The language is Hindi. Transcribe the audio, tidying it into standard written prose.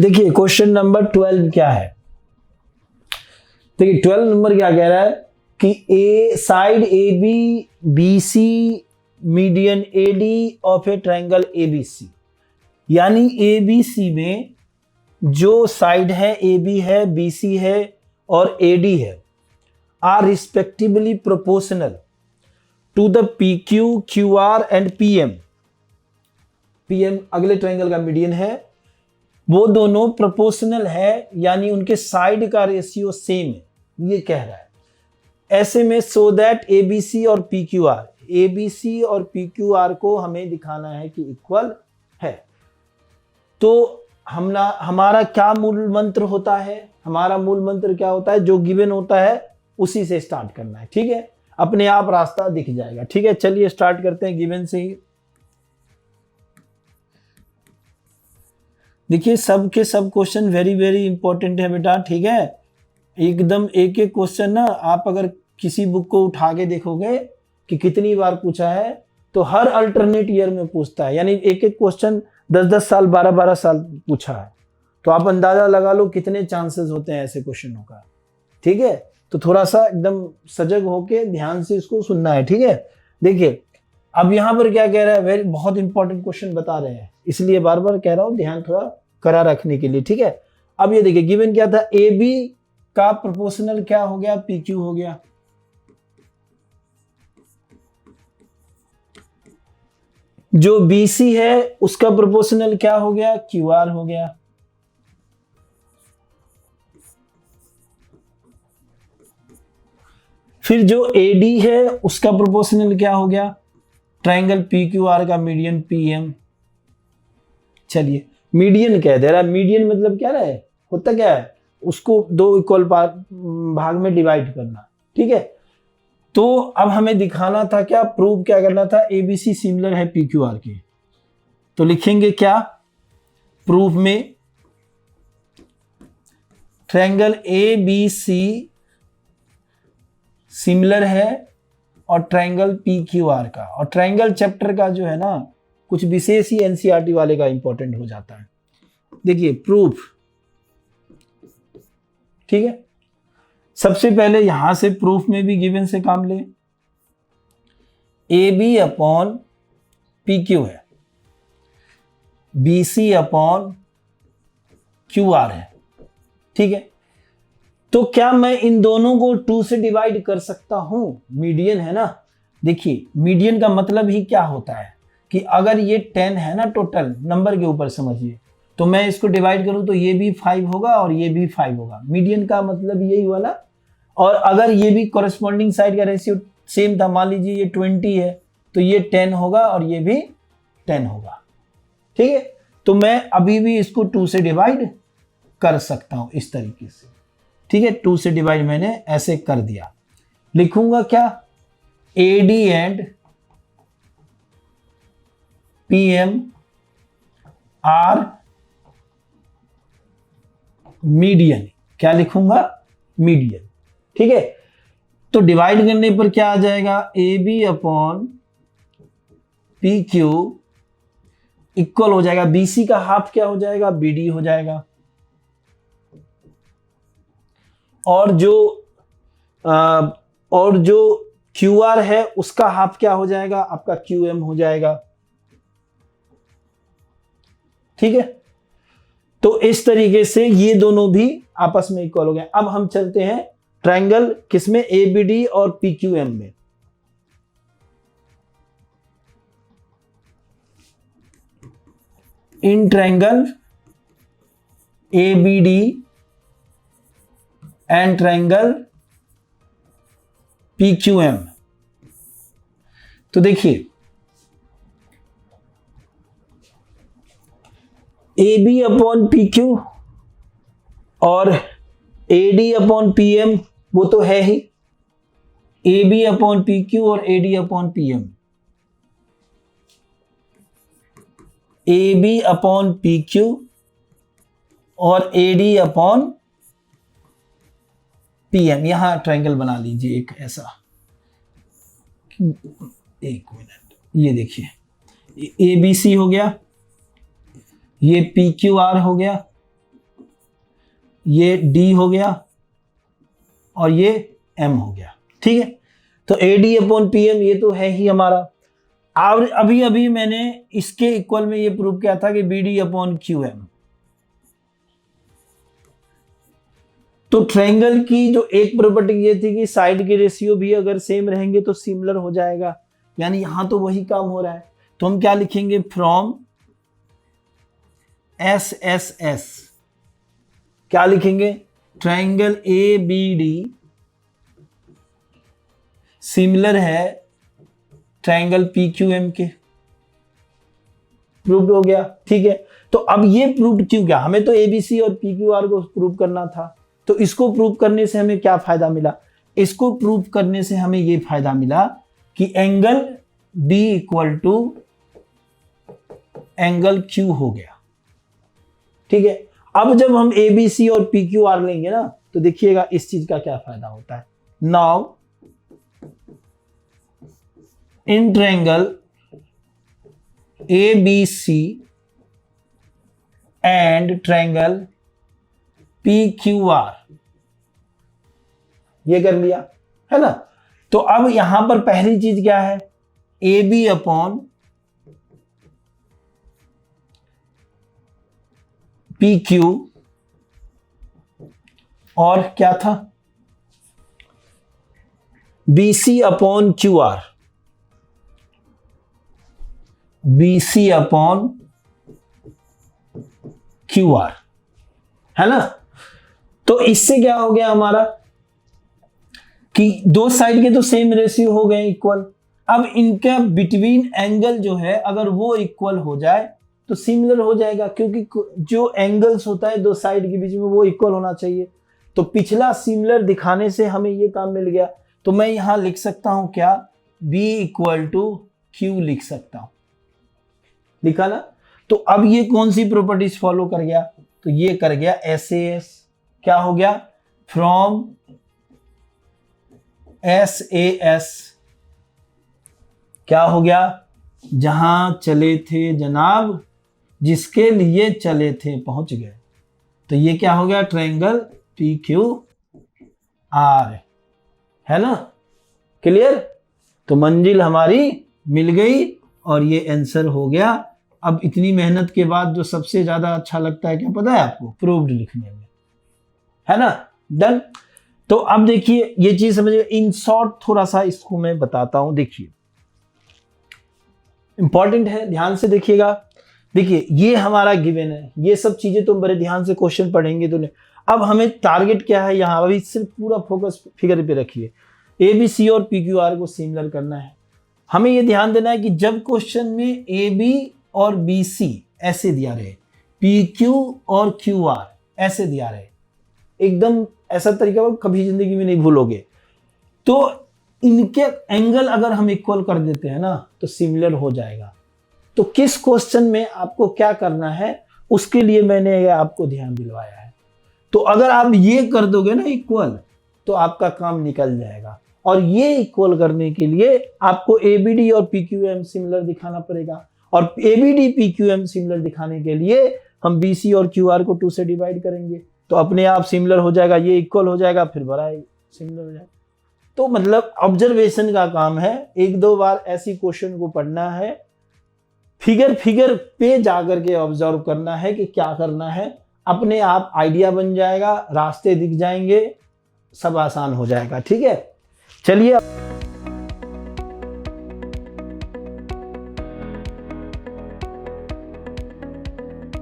देखिए क्वेश्चन नंबर 12 क्या है। देखिए 12 नंबर क्या कह रहा है कि a side A B B C median A D of a triangle A B C, यानी ए बी सी में जो साइड है ए बी है बी सी है और ए डी है are respectively proportional to the P Q Q R and P M. P M अगले ट्रायंगल का मीडियन है, वो दोनों प्रोपोर्शनल है, यानी उनके साइड का रेशियो सेम है, ये कह रहा है। ऐसे में so that A B C और P Q R, A B C और पी क्यू आर को हमें दिखाना है कि इक्वल है। तो हमारा क्या मूल मंत्र होता है, हमारा मूल मंत्र क्या होता है, जो गिवन होता है उसी से स्टार्ट करना है। ठीक है, अपने आप रास्ता दिख जाएगा। ठीक है, चलिए स्टार्ट करते हैं गिवन से ही। देखिए सब के सब क्वेश्चन वेरी वेरी इंपॉर्टेंट है बेटा। ठीक है, एकदम एक एक क्वेश्चन ना आप अगर किसी बुक को उठा के देखोगे कि कितनी बार पूछा है, तो हर अल्टरनेट ईयर में पूछता है, यानी एक एक क्वेश्चन 10-10 साल 12-12 साल पूछा है। तो आप अंदाजा लगा लो कितने चांसेस होते हैं ऐसे क्वेश्चनों का। ठीक है, तो थोड़ा सा एकदम सजग होके ध्यान से इसको सुनना है। ठीक है, देखिए अब यहाँ पर क्या कह रहा है, बहुत इंपॉर्टेंट क्वेश्चन बता रहे हैं, इसलिए बार बार कह रहा हूँ ध्यान थोड़ा करा रखने के लिए। ठीक है, अब ये देखिए गिवन क्या था, ए बी का प्रोपोर्शनल क्या हो गया, पी क्यू हो गया। जो बी सी है उसका प्रोपोर्शनल क्या हो गया, क्यू आर हो गया। फिर जो ए डी है उसका प्रोपोर्शनल क्या हो गया, ट्रायंगल पी क्यू आर का मीडियन पी एम। चलिए मीडियन कह दे रहा है, मीडियन मतलब क्या है, होता क्या है, उसको दो इक्वल भाग में डिवाइड करना। ठीक है, तो अब हमें दिखाना था क्या, प्रूव क्या करना था, ए बी सी सिमिलर है पी क्यू आर के। तो लिखेंगे क्या, प्रूफ में triangle A B C similar है और ट्रायंगल पी क्यू आर का, और ट्रायंगल चैप्टर का जो है ना कुछ विशेष ही एनसीईआरटी वाले का इंपॉर्टेंट हो जाता है। देखिए प्रूफ, ठीक है, सबसे पहले यहां से प्रूफ में भी गिवन से काम ले। A B upon P Q है, B C upon Q R है। ठीक है, तो क्या मैं इन दोनों को 2 से डिवाइड कर सकता हूं, मीडियन है ना। देखिए मीडियन का मतलब ही क्या होता है कि अगर ये 10 है ना टोटल नंबर के ऊपर समझिए, तो मैं इसको डिवाइड करूं तो ये भी 5 होगा और ये भी 5 होगा। मीडियन का मतलब यही हुआ ना। और अगर ये भी कॉरेस्पॉन्डिंग साइड का रेशियो सेम था, मान लीजिए ये 20 है तो ये 10 होगा और ये भी 10 होगा। ठीक है, तो मैं अभी भी इसको 2 से डिवाइड कर सकता हूं इस तरीके से। ठीक है, 2 से डिवाइड मैंने ऐसे कर दिया। लिखूंगा क्या, A D and P M are median. क्या लिखूंगा, मीडियन। ठीक है, तो डिवाइड करने पर क्या आ जाएगा, A B upon P Q equal हो जाएगा, बी सी का हाफ क्या हो जाएगा, बी डी हो जाएगा, और जो क्यू आर है उसका हाफ क्या हो जाएगा, आपका क्यू एम हो जाएगा। ठीक है, तो इस तरीके से ये दोनों भी आपस में इक्वल हो गए। अब हम चलते हैं ट्रायंगल किसमें, ए बी डी और पी क्यू एम में। In triangle A B D and triangle P Q M. तो देखिए A B upon P Q और A D upon P M, वो तो है ही, A B upon P Q और A D upon P M. A B upon P Q और A D upon P M. यहां ट्रायंगल बना लीजिए एक ऐसा, एक मिनट, ये देखिए ए बी सी हो गया, ये पी क्यू आर हो गया, ये डी हो गया और ये एम हो गया, ठीक है। तो AD अपॉन PM ये तो है ही हमारा। और अभी अभी मैंने इसके इक्वल में ये प्रूव किया था कि BD अपॉन QM। तो ट्रायंगल की जो एक प्रॉपर्टी ये थी कि साइड के रेशियो भी अगर सेम रहेंगे तो सिमिलर हो जाएगा, यानी यहां तो वही काम हो रहा है। तो हम क्या लिखेंगे, फ्रॉम SSS क्या लिखेंगे, ट्रायंगल ABD सिमिलर है ट्रायंगल PQM के। प्रूव्ड हो गया, ठीक है। तो अब ये प्रूव्ड क्यों गया, हमें तो ABC और PQR को प्रूव करना था। तो इसको प्रूव करने से हमें क्या फायदा मिला, इसको प्रूव करने से हमें ये फायदा मिला कि angle D equal to angle Q हो गया, ठीक है। अब जब हम ABC और PQR लेंगे ना तो देखिएगा इस चीज का क्या फायदा होता है। Now in triangle ABC and triangle PQR, ये कर लिया है ना। तो अब यहां पर पहली चीज क्या है, AB अपॉन PQ और क्या था BC upon QR, BC upon QR, है ना। तो इससे क्या हो गया हमारा कि दो साइड के तो सेम रेशियो हो गए इक्वल। अब इनका बिटवीन एंगल जो है अगर वो इक्वल हो जाए तो सिमिलर हो जाएगा, क्योंकि जो एंगल्स होता है दो साइड के बीच में वो इक्वल होना चाहिए। तो पिछला सिमिलर दिखाने से हमें ये काम मिल गया। तो मैं यहां लिख सकता हूं क्या, B इक्वल टू Q लिख सकता हूं, लिखा ना। तो अब ये कौन सी प्रॉपर्टीज फॉलो कर गया, तो ये कर गया SAS, क्या हो गया, फ्रॉम SAS क्या हो गया, जहां चले थे जनाब जिसके लिए चले थे पहुंच गए। तो ये क्या हो गया, ट्रायंगल PQR, है ना, क्लियर। तो मंजिल हमारी मिल गई और ये आंसर हो गया। अब इतनी मेहनत के बाद जो सबसे ज्यादा अच्छा लगता है क्या पता है आपको, प्रूव्ड लिखने में, है ना। डन। तो अब देखिए ये चीज समझिए, इन शॉर्ट थोड़ा सा इसको मैं बताता हूं। देखिए इंपॉर्टेंट है, ध्यान से देखिएगा। देखिए ये हमारा गिवन है, ये सब चीजें तुम बड़े ध्यान से क्वेश्चन पढ़ेंगे तो नहीं। अब हमें टारगेट क्या है यहाँ, अभी सिर्फ पूरा फोकस फिगर पे रखिए। ABC और PQR को सिमिलर करना है। हमें ये ध्यान देना है कि जब क्वेश्चन में AB और BC ऐसे दिया रहे, PQ और QR ऐसे दिया रहे, एकदम ऐसा तरीका कभी जिंदगी में नहीं भूलोगे। तो इनके एंगल अगर हम इक्वल कर देते हैं ना तो सिमिलर हो जाएगा। तो किस क्वेश्चन में आपको क्या करना है उसके लिए मैंने आपको ध्यान दिलवाया है। तो अगर आप ये कर दोगे ना इक्वल तो आपका काम निकल जाएगा। और ये इक्वल करने के लिए आपको ABD और PQM सिमिलर दिखाना पड़ेगा, और ABD PQM सिमिलर दिखाने के लिए हम BC और QR को 2 से डिवाइड करेंगे तो अपने आप सिमिलर हो जाएगा, ये इक्वल हो जाएगा, फिर बड़ा सिमिलर हो जाएगा। तो मतलब ऑब्जर्वेशन का काम है, एक दो बार ऐसी क्वेश्चन को पढ़ना है, फिगर पे जाकर के ऑब्जर्व करना है कि क्या करना है, अपने आप आइडिया बन जाएगा, रास्ते दिख जाएंगे, सब आसान हो जाएगा। ठीक है, चलिए।